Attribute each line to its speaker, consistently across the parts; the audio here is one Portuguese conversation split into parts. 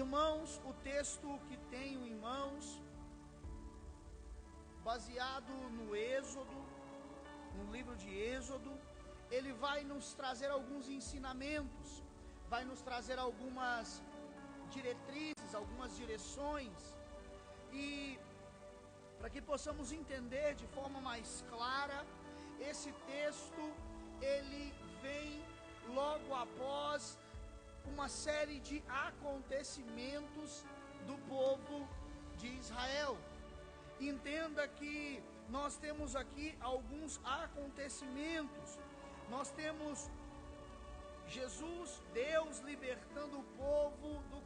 Speaker 1: Irmãos, o texto que tenho em mãos, baseado no Êxodo, no livro de Êxodo, ele vai nos trazer alguns ensinamentos, vai nos trazer algumas diretrizes, algumas direções, e para que possamos entender de forma mais clara, esse texto, ele vem logo após uma série de acontecimentos do povo de Israel. Entenda que nós temos aqui alguns acontecimentos. Nós temos Jesus, Deus libertando o povo do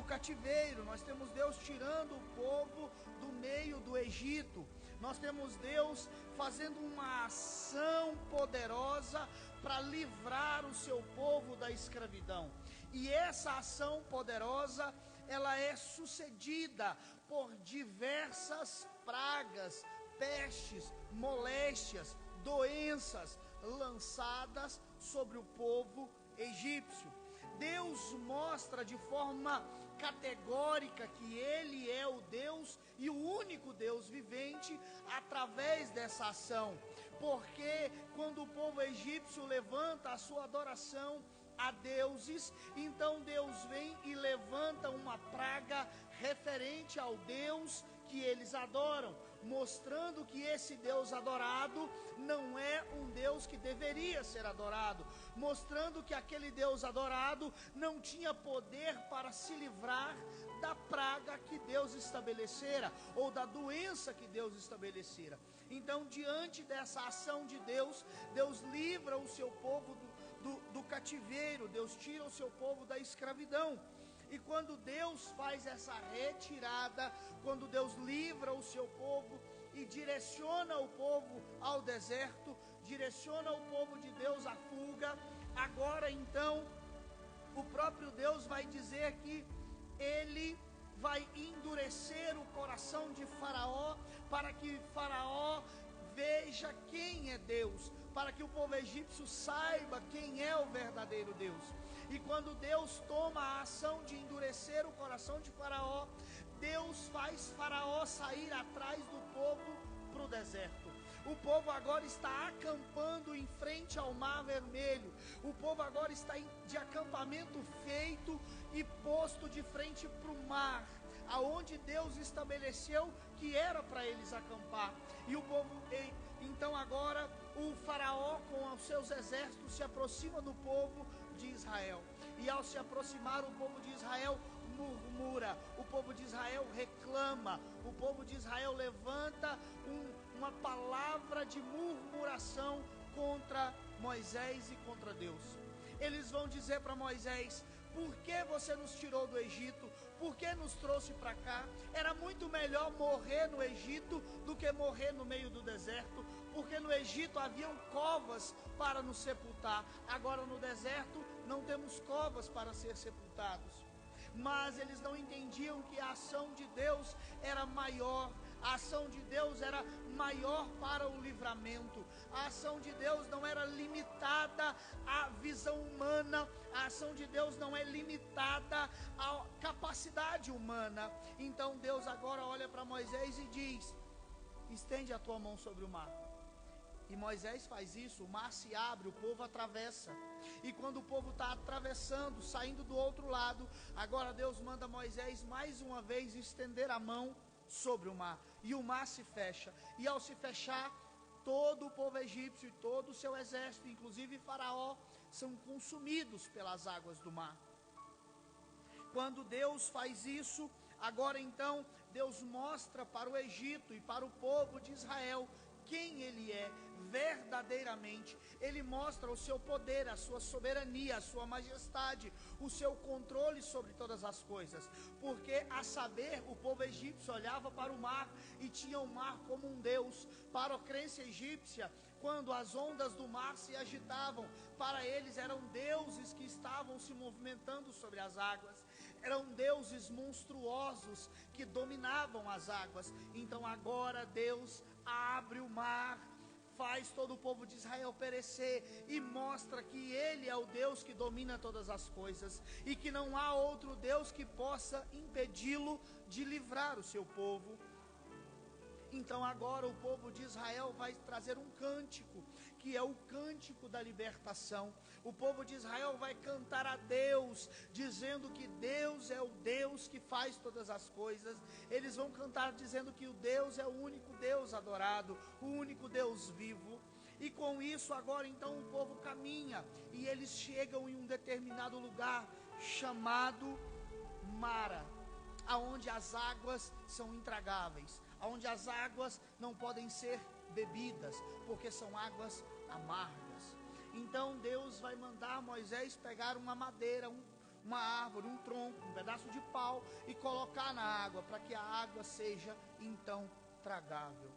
Speaker 1: cativeiro. Nós temos Deus tirando o povo do meio do Egito. Nós temos Deus fazendo uma ação poderosa para livrar o seu povo da escravidão. E essa ação poderosa, ela é sucedida por diversas pragas, pestes, moléstias, doenças lançadas sobre o povo egípcio. Deus mostra de forma categórica que Ele é o Deus e o único Deus vivente através dessa ação, porque quando o povo egípcio levanta a sua adoração a deuses, então Deus vem e levanta uma praga referente ao Deus que eles adoram, mostrando que esse Deus adorado não é um Deus que deveria ser adorado, mostrando que aquele Deus adorado não tinha poder para se livrar da praga que Deus estabelecera, ou da doença que Deus estabelecera. Então, diante dessa ação de Deus, Deus livra o seu povo do cativeiro, Deus tira o seu povo da escravidão. E quando Deus faz essa retirada, quando Deus livra o seu povo e direciona o povo ao deserto, direciona o povo de Deus à fuga, agora então o próprio Deus vai dizer que Ele vai endurecer o coração de Faraó, para que Faraó veja quem é Deus, para que o povo egípcio saiba quem é o verdadeiro Deus. E quando Deus toma a ação de endurecer o coração de Faraó, Deus faz Faraó sair atrás do povo para o deserto. O povo agora está acampando em frente ao Mar Vermelho. O povo agora está de acampamento feito e posto de frente para o mar, aonde Deus estabeleceu que era para eles acampar. E o povo, então agora o faraó com os seus exércitos se aproxima do povo de Israel. E ao se aproximar, o povo de Israel murmura, o povo de Israel reclama, o povo de Israel levanta uma palavra de murmuração contra Moisés e contra Deus. Eles vão dizer para Moisés: por que você nos tirou do Egito? Por que nos trouxe para cá? Era muito melhor morrer no Egito do que morrer no meio do deserto, porque no Egito haviam covas para nos sepultar, agora no deserto não temos covas para ser sepultados. Mas eles não entendiam que a ação de Deus era maior, a ação de Deus era maior para o livramento, a ação de Deus não era limitada à visão humana, a ação de Deus não é limitada à capacidade humana. Então Deus agora olha para Moisés e diz: estende a tua mão sobre o mar. E Moisés faz isso, o mar se abre, o povo atravessa. E quando o povo está atravessando, saindo do outro lado, agora Deus manda Moisés mais uma vez estender a mão sobre o mar. E o mar se fecha. E ao se fechar, todo o povo egípcio e todo o seu exército, inclusive Faraó, são consumidos pelas águas do mar. Quando Deus faz isso, agora então Deus mostra para o Egito e para o povo de Israel quem Ele é verdadeiramente. Ele mostra o seu poder, a sua soberania, a sua majestade, o seu controle sobre todas as coisas. Porque, a saber, o povo egípcio olhava para o mar e tinha o mar como um Deus. Para a crença egípcia, quando as ondas do mar se agitavam, para eles eram deuses que estavam se movimentando sobre as águas, eram deuses monstruosos que dominavam as águas. Então agora Deus abre o mar, faz todo o povo de Israel perecer e mostra que Ele é o Deus que domina todas as coisas e que não há outro Deus que possa impedi-lo de livrar o seu povo. Então agora o povo de Israel vai trazer um cântico, que é o cântico da libertação. O povo de Israel vai cantar a Deus, dizendo que Deus é o Deus que faz todas as coisas. Eles vão cantar dizendo que o Deus é o único Deus adorado, o único Deus vivo. E com isso agora então o povo caminha, e eles chegam em um determinado lugar chamado Mara, aonde as águas são intragáveis, aonde as águas não podem ser bebidas, porque são águas amargas. Então Deus vai mandar Moisés pegar uma madeira, uma árvore, um tronco, um pedaço de pau e colocar na água, para que a água seja então tragável.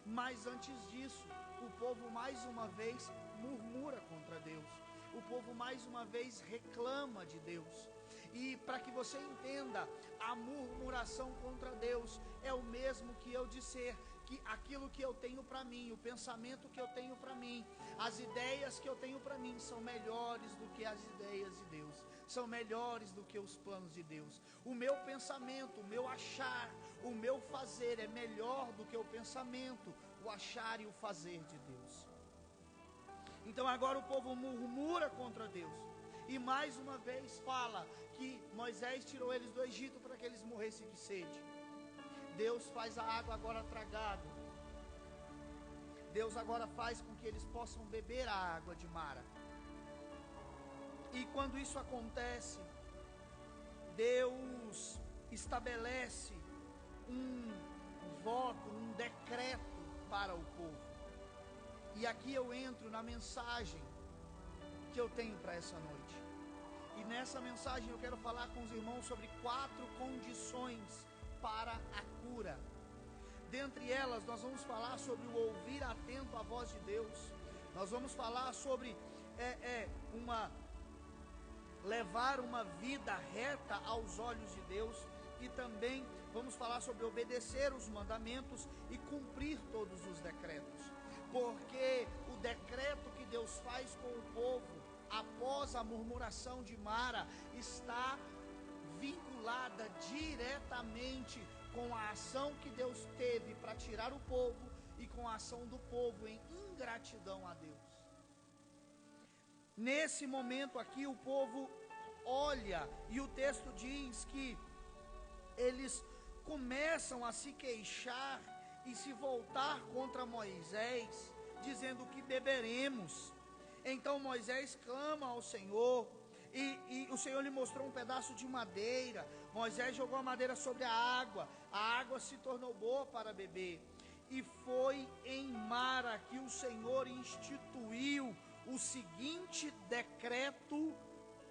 Speaker 1: Mas antes disso, o povo mais uma vez murmura contra Deus, o povo mais uma vez reclama de Deus. E para que você entenda, a murmuração contra Deus é o mesmo que eu dizer que aquilo que eu tenho para mim, o pensamento que eu tenho para mim, as ideias que eu tenho para mim são melhores do que as ideias de Deus, são melhores do que os planos de Deus. O meu pensamento, o meu achar, o meu fazer é melhor do que o pensamento, o achar e o fazer de Deus. Então agora o povo murmura contra Deus. E mais uma vez fala que Moisés tirou eles do Egito para que eles morressem de sede. Deus faz a água agora tragável. Deus agora faz com que eles possam beber a água de Mara. E quando isso acontece, Deus estabelece um voto, um decreto para o povo. E aqui eu entro na mensagem que eu tenho para essa noite. E nessa mensagem eu quero falar com os irmãos sobre 4 condições para a cura. Dentre elas nós vamos falar sobre o ouvir atento à voz de Deus. Nós vamos falar sobre levar uma vida reta aos olhos de Deus. E também vamos falar sobre obedecer os mandamentos e cumprir todos os decretos. Porque o decreto que Deus faz com o povo após a murmuração de Mara está vinculada diretamente com a ação que Deus teve para tirar o povo e com a ação do povo em ingratidão a Deus. Nesse momento aqui o povo olha e o texto diz que eles começam a se queixar e se voltar contra Moisés, dizendo que beberemos. Então Moisés clama ao Senhor, e o Senhor lhe mostrou um pedaço de madeira. Moisés jogou a madeira sobre a água se tornou boa para beber. E foi em Mara que o Senhor instituiu o seguinte decreto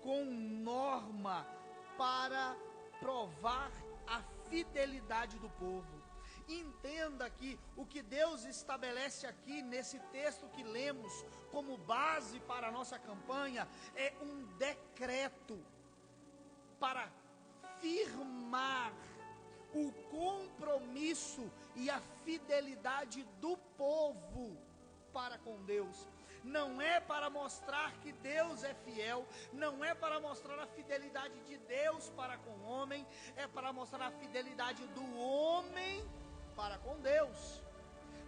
Speaker 1: com norma para provar a fidelidade do povo. Entenda que o que Deus estabelece aqui nesse texto que lemos como base para a nossa campanha é um decreto para firmar o compromisso e a fidelidade do povo para com Deus. Não é para mostrar que Deus é fiel, não é para mostrar a fidelidade de Deus para com o homem, é para mostrar a fidelidade do homem para com Deus.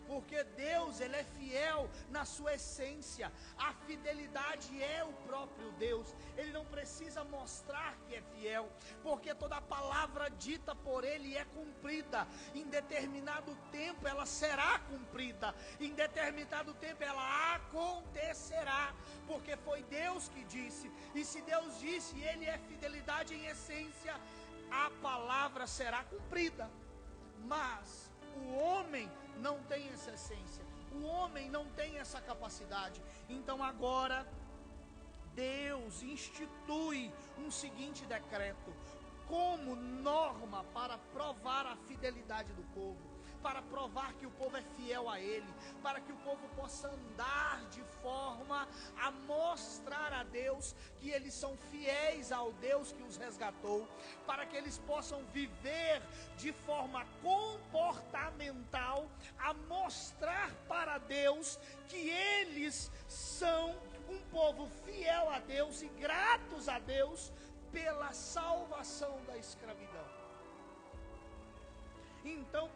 Speaker 1: Porque Deus, Ele é fiel na sua essência. A fidelidade é o próprio Deus. Ele não precisa mostrar que é fiel, porque toda palavra dita por Ele é cumprida. Em determinado tempo ela será cumprida, em determinado tempo ela acontecerá, porque foi Deus que disse. E se Deus disse, Ele é fidelidade em essência, a palavra será cumprida. Mas o homem não tem essa essência, o homem não tem essa capacidade. Então agora Deus institui um seguinte decreto como norma para provar a fidelidade do povo. para provar que o povo é fiel a Ele, para que o povo possa andar de forma a mostrar a Deus que eles são fiéis ao Deus que os resgatou, para que eles possam viver de forma comportamental, a mostrar para Deus que eles são um povo fiel a Deus e gratos a Deus pela salvação da escravidão. Então,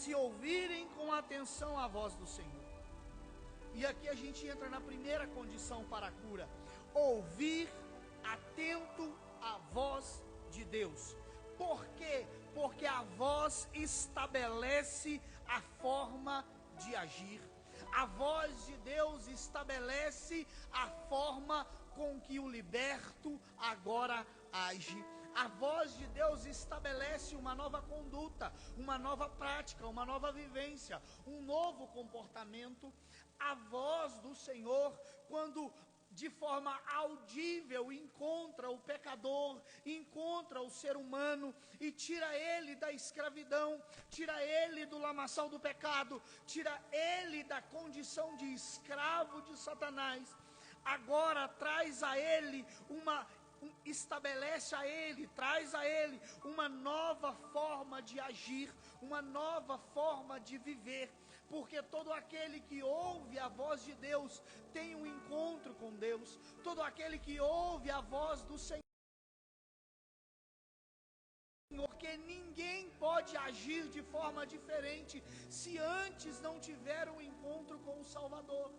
Speaker 1: se ouvirem com atenção a voz do Senhor. E aqui a gente entra na primeira condição para a cura: ouvir atento a voz de Deus. Por quê? Porque a voz estabelece a forma de agir. A voz de Deus estabelece a forma com que o liberto agora age. A voz de Deus estabelece uma nova conduta, uma nova prática, uma nova vivência, um novo comportamento. A voz do Senhor, quando de forma audível encontra o pecador, encontra o ser humano e tira ele da escravidão, tira ele do lamaçal do pecado, tira ele da condição de escravo de Satanás, agora traz a ele estabelece a ele, traz a ele uma nova forma de agir, uma nova forma de viver, porque todo aquele que ouve a voz de Deus tem um encontro com Deus, todo aquele que ouve a voz do Senhor, porque ninguém pode agir de forma diferente se antes não tiver um encontro com o Salvador.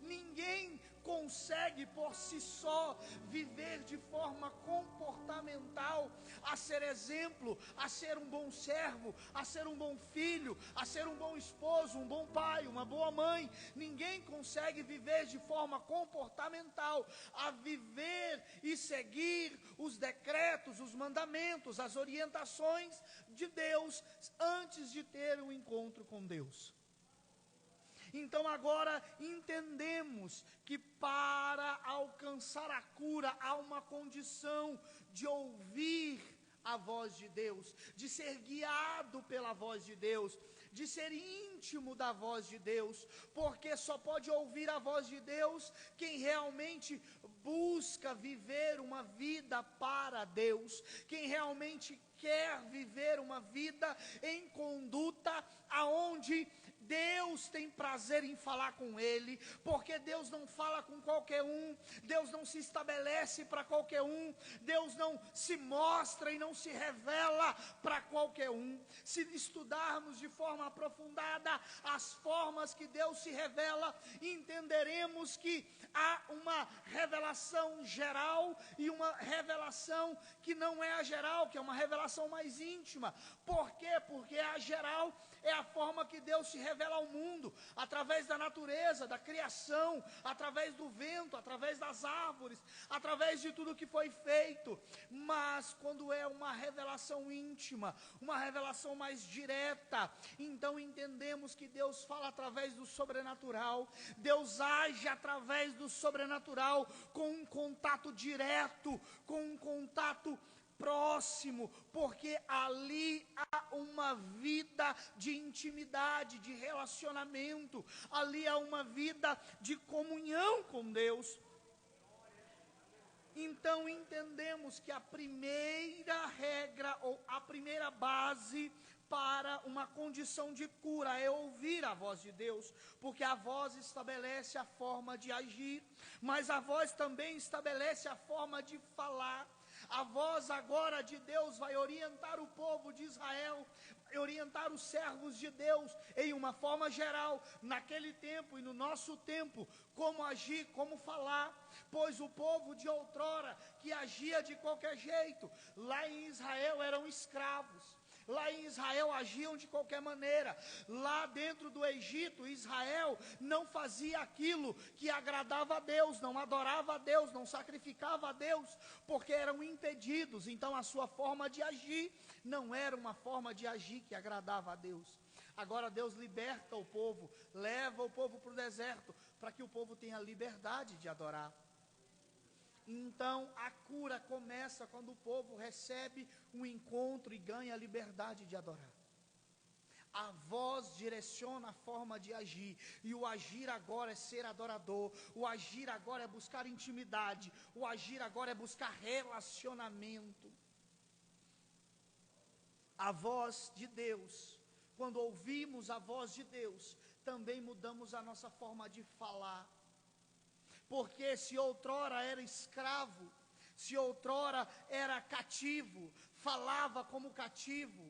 Speaker 1: Ninguém consegue por si só viver de forma comportamental, a ser exemplo, a ser um bom servo, a ser um bom filho, a ser um bom esposo, um bom pai, uma boa mãe. Ninguém consegue viver de forma comportamental, a viver e seguir os decretos, os mandamentos, as orientações de Deus antes de ter um encontro com Deus. Então agora entendemos que para alcançar a cura há uma condição de ouvir a voz de Deus, de ser guiado pela voz de Deus, de ser íntimo da voz de Deus, porque só pode ouvir a voz de Deus quem realmente busca viver uma vida para Deus, quem realmente quer viver uma vida em conduta aonde Deus tem prazer em falar com ele, porque Deus não fala com qualquer um, Deus não se estabelece para qualquer um, Deus não se mostra e não se revela para qualquer um. Se estudarmos de forma aprofundada as formas que Deus se revela, entenderemos que há uma revelação geral e uma revelação que não é a geral, que é uma revelação mais íntima. Por quê? Porque a geral é a forma que Deus se revela ao mundo, através da natureza, da criação, através do vento, através das árvores, através de tudo que foi feito. Mas quando é uma revelação íntima, uma revelação mais direta, então entendemos que Deus fala através do sobrenatural, Deus age através do sobrenatural, com um contato direto, com um contato próximo, porque ali há uma vida de intimidade, de relacionamento, ali há uma vida de comunhão com Deus. Então entendemos que a primeira regra, ou a primeira base para uma condição de cura é ouvir a voz de Deus, porque a voz estabelece a forma de agir, mas a voz também estabelece a forma de falar. A voz agora de Deus vai orientar o povo de Israel, orientar os servos de Deus em uma forma geral, naquele tempo e no nosso tempo, como agir, como falar, pois o povo de outrora que agia de qualquer jeito, lá em Israel eram escravos. Lá em Israel agiam de qualquer maneira. Lá dentro do Egito, Israel não fazia aquilo que agradava a Deus, não adorava a Deus, não sacrificava a Deus, porque eram impedidos. Então a sua forma de agir não era uma forma de agir que agradava a Deus. Agora Deus liberta o povo, leva o povo para o deserto, para que o povo tenha liberdade de adorar. Então a cura começa quando o povo recebe um encontro e ganha a liberdade de adorar. A voz direciona a forma de agir, e o agir agora é ser adorador, o agir agora é buscar intimidade, o agir agora é buscar relacionamento. A voz de Deus, quando ouvimos a voz de Deus, também mudamos a nossa forma de falar. Porque se outrora era escravo, se outrora era cativo, falava como cativo,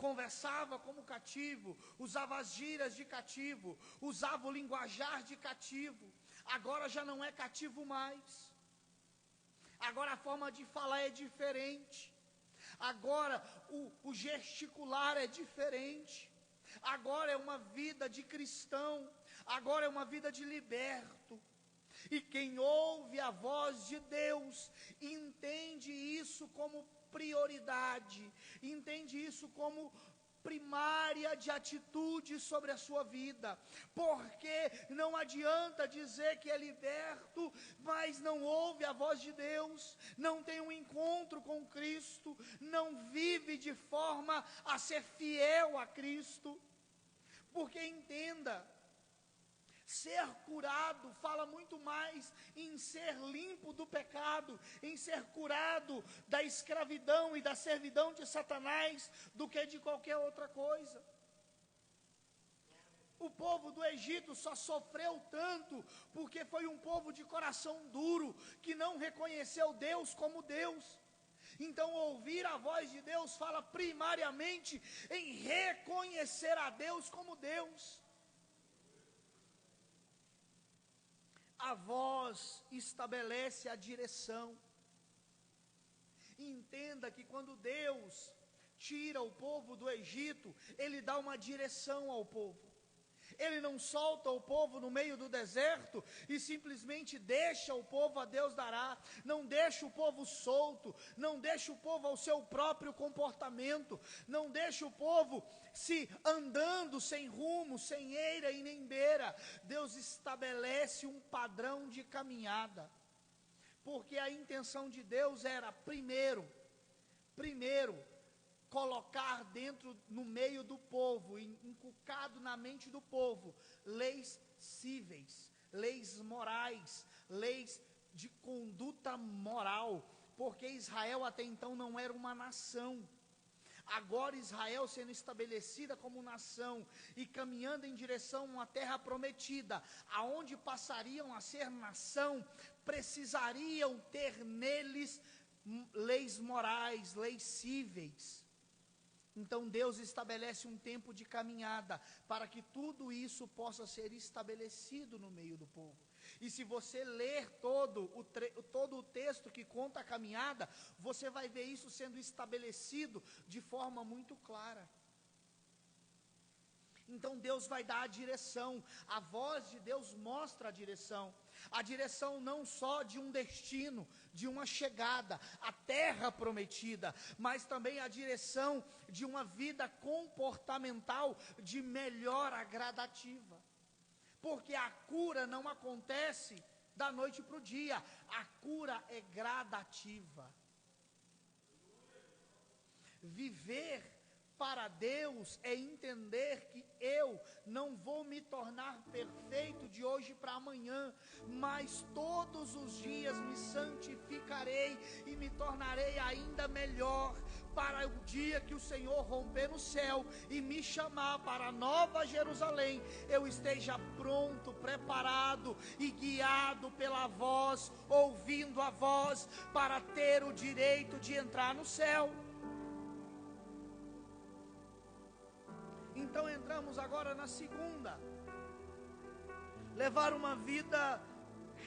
Speaker 1: conversava como cativo, usava as gírias de cativo, usava o linguajar de cativo, agora já não é cativo mais. Agora a forma de falar é diferente. Agora o gesticular é diferente. Agora é uma vida de cristão, agora é uma vida de liberto. E quem ouve a voz de Deus, entende isso como prioridade, entende isso como primária de atitude sobre a sua vida, porque não adianta dizer que é liberto, mas não ouve a voz de Deus, não tem um encontro com Cristo, não vive de forma a ser fiel a Cristo. Porque entenda, ser curado fala muito mais em ser limpo do pecado, em ser curado da escravidão e da servidão de Satanás, do que de qualquer outra coisa. O povo do Egito só sofreu tanto porque foi um povo de coração duro, que não reconheceu Deus como Deus. Então ouvir a voz de Deus fala primariamente em reconhecer a Deus como Deus. A voz estabelece a direção. Entenda que quando Deus tira o povo do Egito, Ele dá uma direção ao povo. Ele não solta o povo no meio do deserto e simplesmente deixa o povo a Deus dará. Não deixa o povo solto, não deixa o povo ao seu próprio comportamento, não deixa o povo se andando sem rumo, sem eira e nem beira. Deus estabelece um padrão de caminhada, porque a intenção de Deus era primeiro, colocar no meio do povo, inculcado na mente do povo, leis cíveis, leis morais, leis de conduta moral, porque Israel até então não era uma nação. Agora Israel sendo estabelecida como nação e caminhando em direção a uma terra prometida, aonde passariam a ser nação, precisariam ter neles leis morais, leis cíveis. Então Deus estabelece um tempo de caminhada, para que tudo isso possa ser estabelecido no meio do povo. E se você ler todo o texto que conta a caminhada, você vai ver isso sendo estabelecido de forma muito clara. Então Deus vai dar a direção, a voz de Deus mostra a direção não só de um destino, de uma chegada, a terra prometida, mas também a direção de uma vida comportamental de melhora gradativa. Porque a cura não acontece da noite para o dia, a cura é gradativa. Viver para Deus é entender que eu não vou me tornar perfeito de hoje para amanhã, mas todos os dias me santificarei e me tornarei ainda melhor, para o dia que o Senhor romper no céu e me chamar para a Nova Jerusalém, eu esteja pronto, preparado e guiado pela voz, ouvindo a voz, para ter o direito de entrar no céu. Então entramos agora na segunda: levar uma vida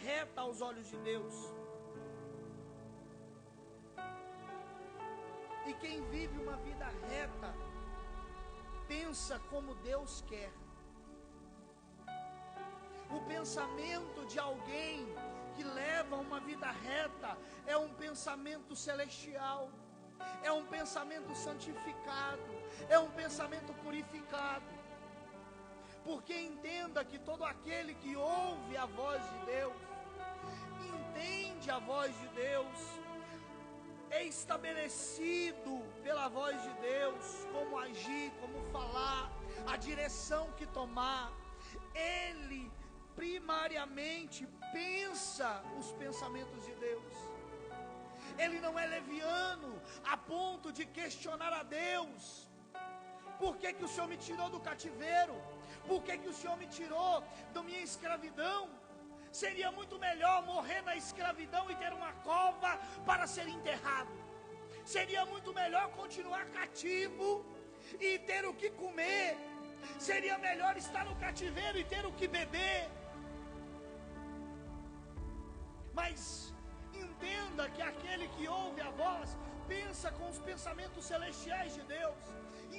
Speaker 1: reta aos olhos de Deus. E quem vive uma vida reta, pensa como Deus quer. O pensamento de alguém que leva uma vida reta é um pensamento celestial, é um pensamento santificado, é um pensamento purificado. Porque entenda que todo aquele que ouve a voz de Deus, entende a voz de Deus, é estabelecido pela voz de Deus, como agir, como falar, a direção que tomar, ele primariamente pensa os pensamentos de Deus. Ele não é leviano a ponto de questionar a Deus. Por que que o Senhor me tirou do cativeiro? Por que que o Senhor me tirou da minha escravidão? Seria muito melhor morrer na escravidão e ter uma cova para ser enterrado. Seria muito melhor continuar cativo e ter o que comer. Seria melhor estar no cativeiro e ter o que beber. Mas entenda que aquele que ouve a voz pensa com os pensamentos celestiais de Deus,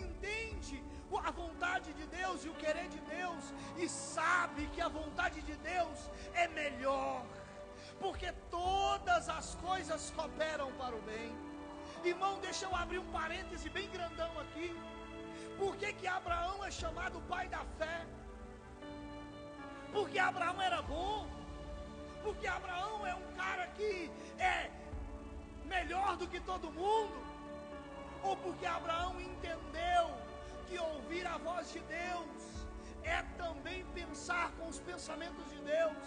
Speaker 1: entende a vontade de Deus e o querer de Deus, e sabe que a vontade de Deus é melhor, porque todas as coisas cooperam para o bem. Irmão, deixa eu abrir um parêntese bem grandão aqui. Por que que Abraão é chamado pai da fé? Porque Abraão era bom, porque Abraão é um cara que é melhor do que todo mundo, ou porque Abraão entendeu que ouvir a voz de Deus é também pensar com os pensamentos de Deus,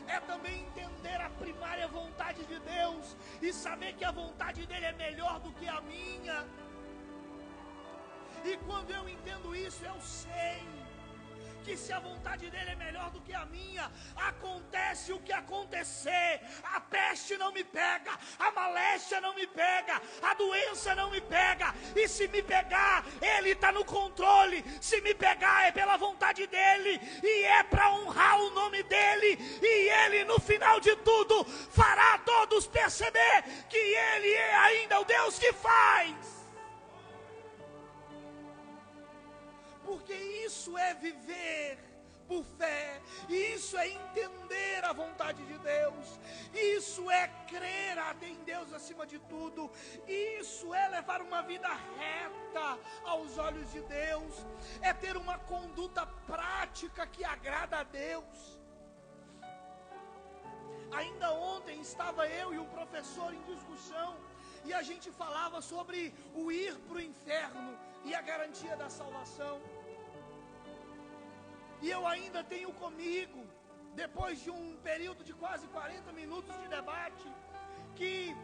Speaker 1: é também entender a primária vontade de Deus e saber que a vontade dele é melhor do que a minha. E quando eu entendo isso, eu sei que se a vontade dele é melhor do que a minha, acontece o que acontecer, a peste não me pega, a moléstia não me pega, a doença não me pega, e se me pegar, ele está no controle. Se me pegar é pela vontade dele, e é para honrar o nome dele, e ele no final de tudo fará todos perceber que ele é ainda o Deus que faz. Porque isso é viver por fé, isso é entender a vontade de Deus, isso é crer em Deus acima de tudo, isso é levar uma vida reta aos olhos de Deus, é ter uma conduta prática que agrada a Deus. Ainda ontem estava eu e um professor em discussão, e a gente falava sobre o ir para o inferno e a garantia da salvação. E eu ainda tenho comigo, depois de um período de quase 40 minutos de debate, que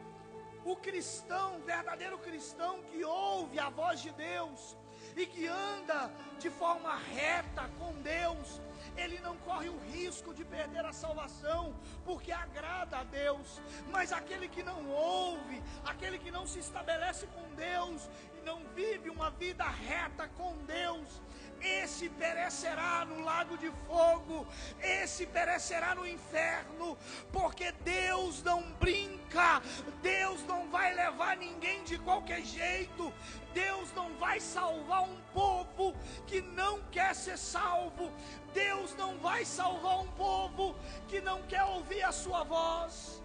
Speaker 1: o cristão, verdadeiro cristão que ouve a voz de Deus e que anda de forma reta com Deus, ele não corre o risco de perder a salvação, porque agrada a Deus. Mas aquele que não ouve, aquele que não se estabelece com Deus e não vive uma vida reta com Deus, esse perecerá no lago de fogo, esse perecerá no inferno, porque Deus não brinca, Deus não vai levar ninguém de qualquer jeito, Deus não vai salvar um povo que não quer ser salvo, Deus não vai salvar um povo que não quer ouvir a sua voz.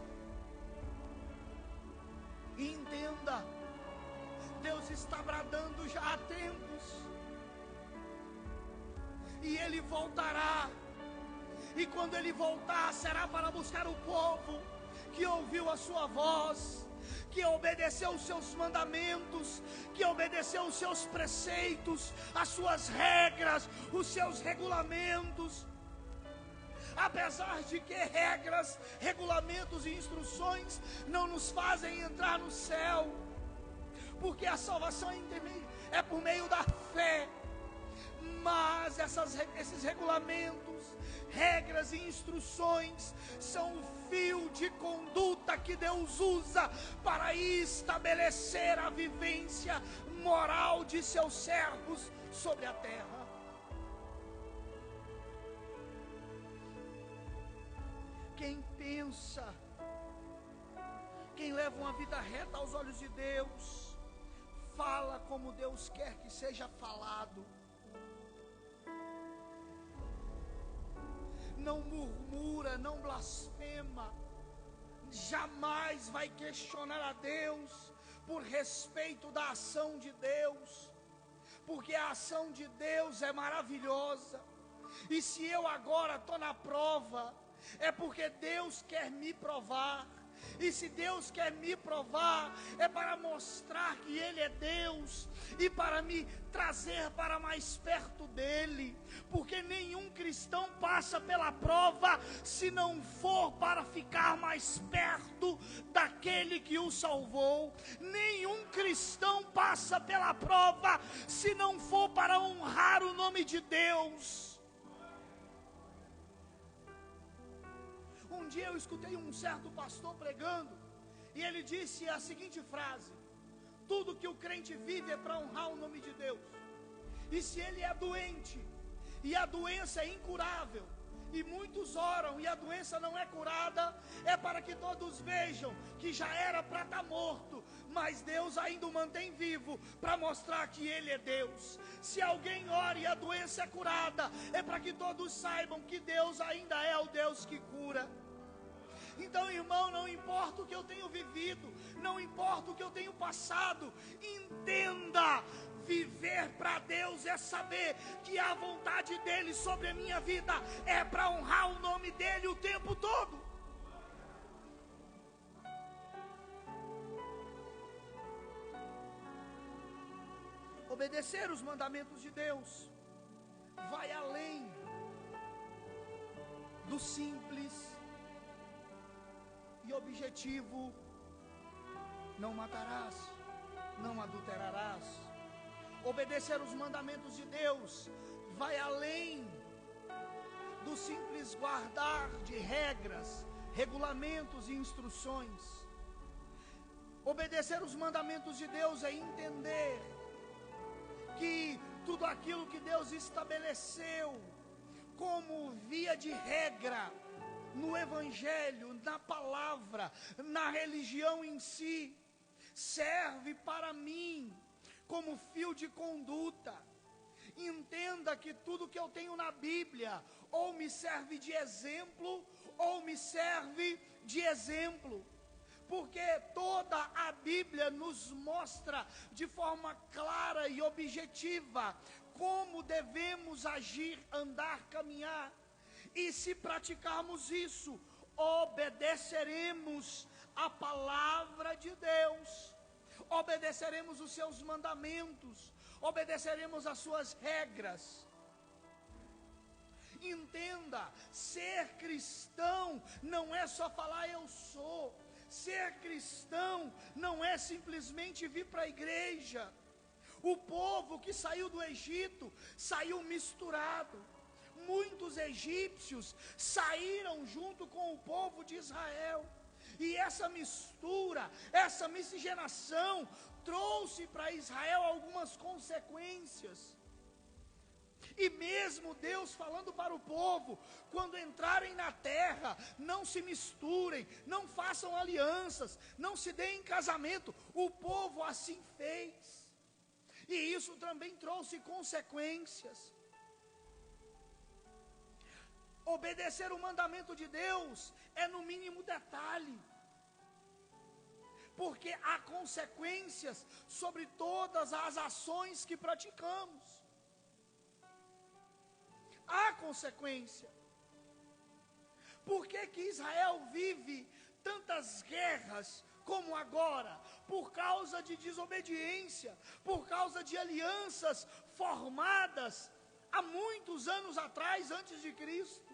Speaker 1: E entenda, Deus está bradando já há tempos, e Ele voltará, e quando Ele voltar, será para buscar o povo que ouviu a sua voz, que obedeceu os seus mandamentos, que obedeceu os seus preceitos, as suas regras, os seus regulamentos. Apesar de que regras, regulamentos e instruções não nos fazem entrar no céu, porque a salvação é por meio da fé. Mas esses regulamentos, regras e instruções são o fio de conduta que Deus usa para estabelecer a vivência moral de seus servos sobre a terra. Quem pensa, quem leva uma vida reta aos olhos de Deus, fala como Deus quer que seja falado. Não murmura, não blasfema, jamais vai questionar a Deus por respeito da ação de Deus, porque a ação de Deus é maravilhosa. E se eu agora estou na prova, é porque Deus quer me provar. E se Deus quer me provar, é para mostrar que Ele é Deus e para me trazer para mais perto dEle. Porque nenhum cristão passa pela prova se não for para ficar mais perto daquele que o salvou. Nenhum cristão passa pela prova se não for para honrar o nome de Deus. Um dia eu escutei um certo pastor pregando, e ele disse a seguinte frase: tudo que o crente vive é para honrar o nome de Deus. E se ele é doente, e a doença é incurável, e muitos oram e a doença não é curada, é para que todos vejam que já era para estar morto, mas Deus ainda o mantém vivo, para mostrar que Ele é Deus. Se alguém ora e a doença é curada, é para que todos saibam que Deus ainda é o Deus que cura. Então, irmão, não importa o que eu tenho vivido, não importa o que eu tenho passado, entenda: viver para Deus é saber que a vontade dEle sobre a minha vida é para honrar o nome dEle o tempo todo. Obedecer os mandamentos de Deus vai além do simples e objetivo: não matarás, não adulterarás. Obedecer os mandamentos de Deus vai além do simples guardar de regras, regulamentos e instruções. Obedecer os mandamentos de Deus é entender que tudo aquilo que Deus estabeleceu como via de regra no Evangelho, na palavra, na religião em si, serve para mim como fio de conduta. Entenda que tudo que eu tenho na Bíblia ou me serve de exemplo ou me serve de exemplo, porque toda a Bíblia nos mostra de forma clara e objetiva como devemos agir, andar, caminhar. E se praticarmos isso, obedeceremos a palavra de Deus, obedeceremos os seus mandamentos, obedeceremos as suas regras. Entenda, ser cristão não é só falar eu sou. Ser cristão não é simplesmente vir para a igreja. O povo que saiu do Egito saiu misturado. Muitos egípcios saíram junto com o povo de Israel, e essa mistura, essa miscigenação trouxe para Israel algumas consequências. E mesmo Deus falando para o povo: quando entrarem na terra, não se misturem, não façam alianças, não se deem em casamento. O povo assim fez, e isso também trouxe consequências. Obedecer o mandamento de Deus é no mínimo detalhe, porque há consequências sobre todas as ações que praticamos. Há consequência. Por que Israel vive tantas guerras como agora? Por causa de desobediência, por causa de alianças formadas há muitos anos atrás, antes de Cristo.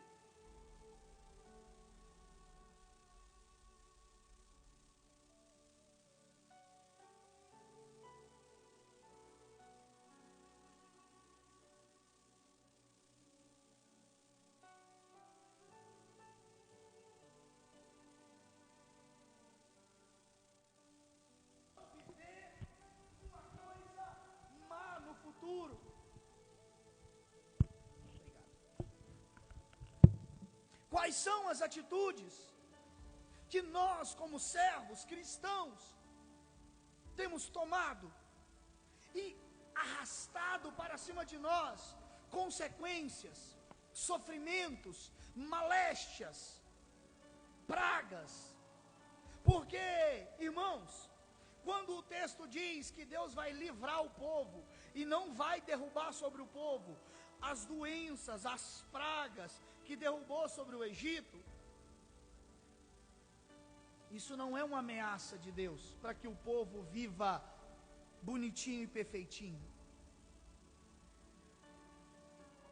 Speaker 1: Quais são as atitudes que nós, como servos cristãos, temos tomado e arrastado para cima de nós consequências, sofrimentos, moléstias, pragas? Porque, irmãos, quando o texto diz que Deus vai livrar o povo e não vai derrubar sobre o povo as doenças, as pragas que derrubou sobre o Egito, Isso não é uma ameaça de Deus para que o povo viva bonitinho e perfeitinho.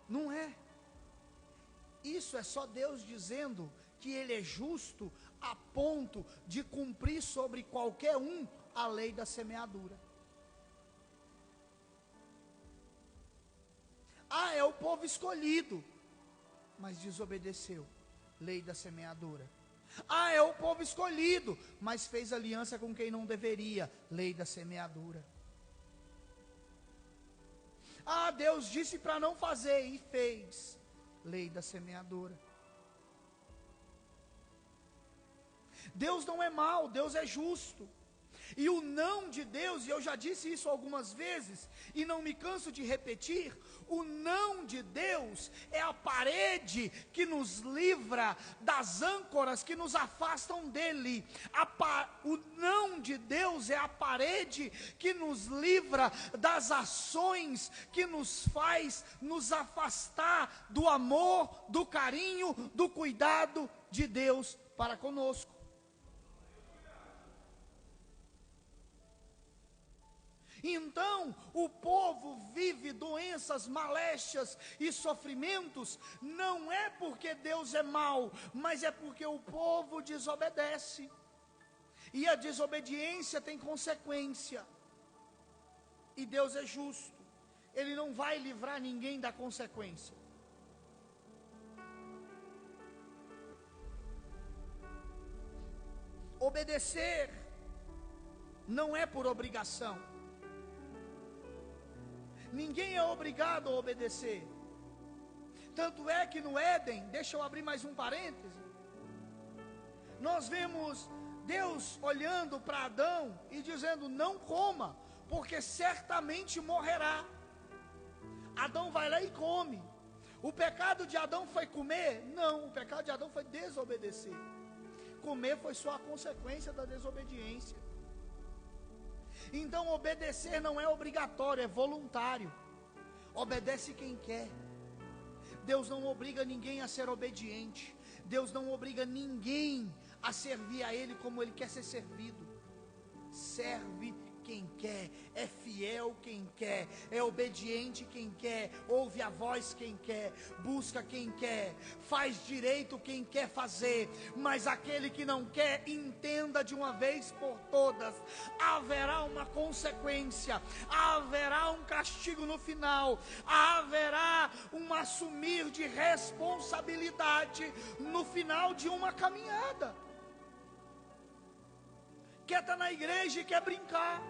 Speaker 1: Não é. Isso é só Deus dizendo que Ele é justo a ponto de cumprir sobre qualquer um a lei da semeadura. Ah, é o povo escolhido, mas desobedeceu. Lei da semeadura. Ah, é o povo escolhido, mas fez aliança com quem não deveria. Lei da semeadura. Ah, Deus disse para não fazer e fez. Lei da semeadura. Deus não é mau, Deus é justo. E o não de Deus, e eu já disse isso algumas vezes, e não me canso de repetir, o não de Deus é a parede que nos livra das âncoras que nos afastam dele. O não de Deus é a parede que nos livra das ações que nos faz nos afastar do amor, do carinho, do cuidado de Deus para conosco. Então, o povo vive doenças, maléstias e sofrimentos, não é porque Deus é mau, mas é porque o povo desobedece. E a desobediência tem consequência. E Deus é justo. Ele não vai livrar ninguém da consequência. Obedecer não é por obrigação. Ninguém é obrigado a obedecer. Tanto é que no Éden, deixa eu abrir mais um parêntese, nós vemos Deus olhando para Adão e dizendo: não coma, porque certamente morrerá. Adão vai lá e come. O pecado de Adão foi comer? Não, o pecado de Adão foi desobedecer. Comer foi só a consequência da desobediência. Então obedecer não é obrigatório, é voluntário. Obedece quem quer. Deus não obriga ninguém a ser obediente. Deus não obriga ninguém a servir a Ele como Ele quer ser servido. Serve quem quer, é fiel quem quer, é obediente quem quer, ouve a voz quem quer, busca quem quer, faz direito quem quer fazer, mas aquele que não quer, entenda de uma vez por todas, haverá uma consequência, haverá um castigo no final, haverá um assumir de responsabilidade no final de uma caminhada. Quer estar na igreja e quer brincar,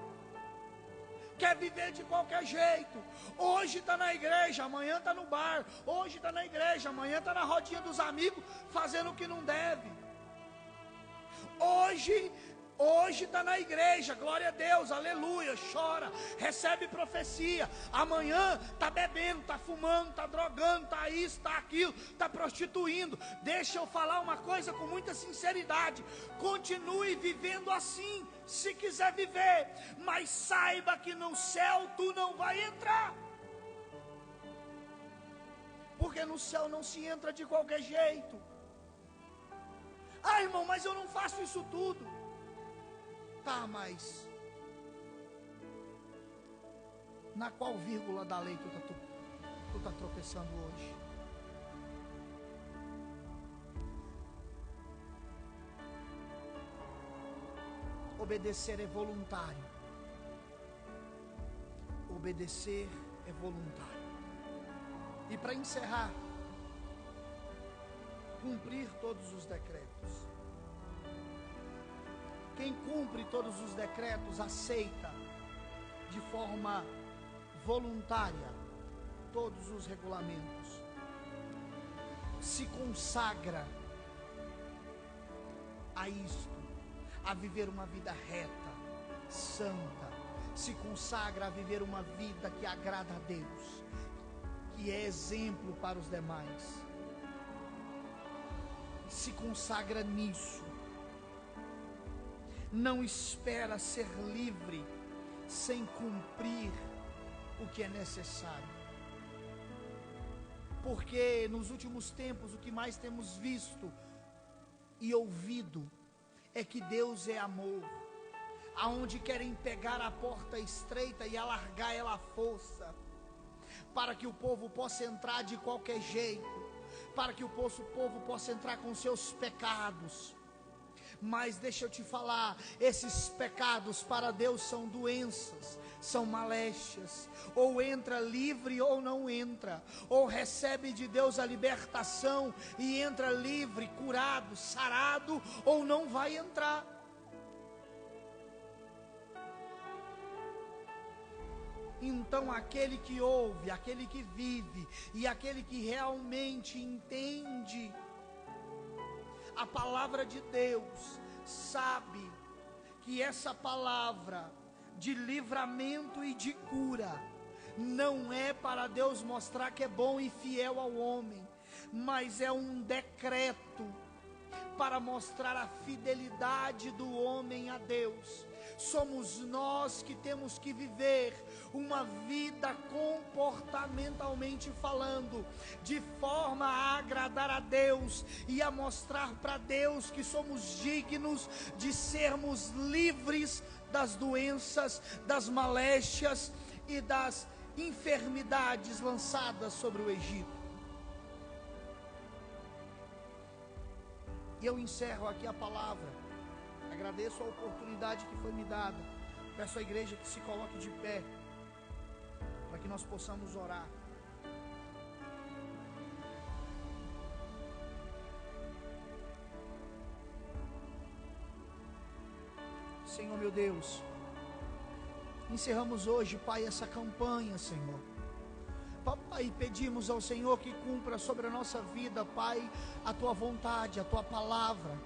Speaker 1: quer viver de qualquer jeito. Hoje está na igreja, amanhã está no bar. Hoje está na igreja, amanhã está na rodinha dos amigos, fazendo o que não deve. Hoje está na igreja, glória a Deus, aleluia, chora, recebe profecia. Amanhã está bebendo, está fumando, está drogando, está isso, está aquilo, está prostituindo. Deixa eu falar uma coisa com muita sinceridade: continue vivendo assim, se quiser viver, mas saiba que no céu tu não vai entrar, porque no céu não se entra de qualquer jeito. Ah, irmão, mas eu não faço isso tudo. Tá, mas na qual vírgula da lei tu tá tropeçando hoje? Obedecer é voluntário. Obedecer é voluntário. E para encerrar, cumprir todos os decretos. Quem cumpre todos os decretos aceita de forma voluntária todos os regulamentos, se consagra a isto, a viver uma vida reta, santa, se consagra a viver uma vida que agrada a Deus, que é exemplo para os demais, se consagra nisso. Não espera ser livre sem cumprir o que é necessário. Porque nos últimos tempos o que mais temos visto e ouvido é que Deus é amor. Aonde querem pegar a porta estreita e alargar ela à força, para que o povo possa entrar de qualquer jeito, para que o povo possa entrar com seus pecados. Mas deixa eu te falar, esses pecados para Deus são doenças, são maléstias. Ou entra livre ou não entra, ou recebe de Deus a libertação e entra livre, curado, sarado, ou não vai entrar. Então aquele que ouve, aquele que vive e aquele que realmente entende a palavra de Deus, sabe que essa palavra de livramento e de cura não é para Deus mostrar que é bom e fiel ao homem, mas é um decreto para mostrar a fidelidade do homem a Deus. Somos nós que temos que viver uma vida comportamentalmente falando, de forma a agradar a Deus e a mostrar para Deus que somos dignos de sermos livres das doenças, das maléstias e das enfermidades lançadas sobre o Egito. E eu encerro aqui a palavra. Agradeço a oportunidade que foi me dada. Peço à igreja que se coloque de pé, para que nós possamos orar. Senhor meu Deus, encerramos hoje, Pai, essa campanha, Senhor. Papai, pedimos ao Senhor que cumpra sobre a nossa vida, Pai, a Tua vontade, a Tua palavra.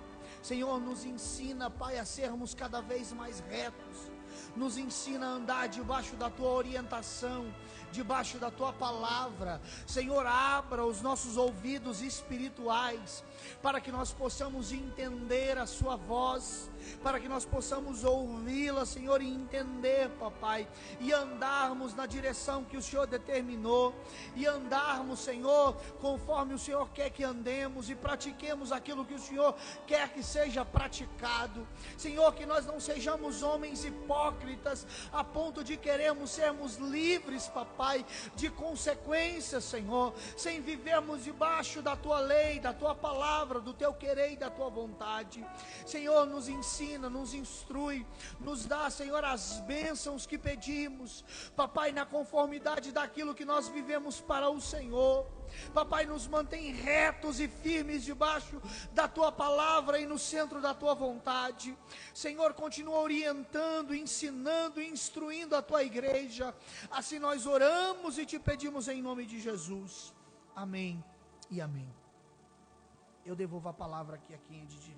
Speaker 1: Senhor, nos ensina, Pai, a sermos cada vez mais retos. Nos ensina a andar debaixo da Tua orientação, debaixo da Tua palavra. Senhor, abra os nossos ouvidos espirituais, para que nós possamos entender a Sua voz, para que nós possamos ouvi-la, Senhor, e entender, papai, e andarmos na direção que o Senhor determinou, e andarmos, Senhor, conforme o Senhor quer que andemos, e pratiquemos aquilo que o Senhor quer que seja praticado. Senhor, que nós não sejamos homens hipócritas, a ponto de queremos sermos livres, papai, de consequências, Senhor, sem vivermos debaixo da Tua lei, da Tua palavra, do Teu querer e da Tua vontade. Senhor, nos ensina, nos instrui, nos dá, Senhor, as bênçãos que pedimos, papai, na conformidade daquilo que nós vivemos para o Senhor. Papai, nos mantém retos e firmes debaixo da Tua palavra e no centro da Tua vontade. Senhor, continua orientando, ensinando e instruindo a Tua igreja. Assim nós oramos e Te pedimos em nome de Jesus. Amém e amém. Eu devolvo a palavra aqui a quem é de direito.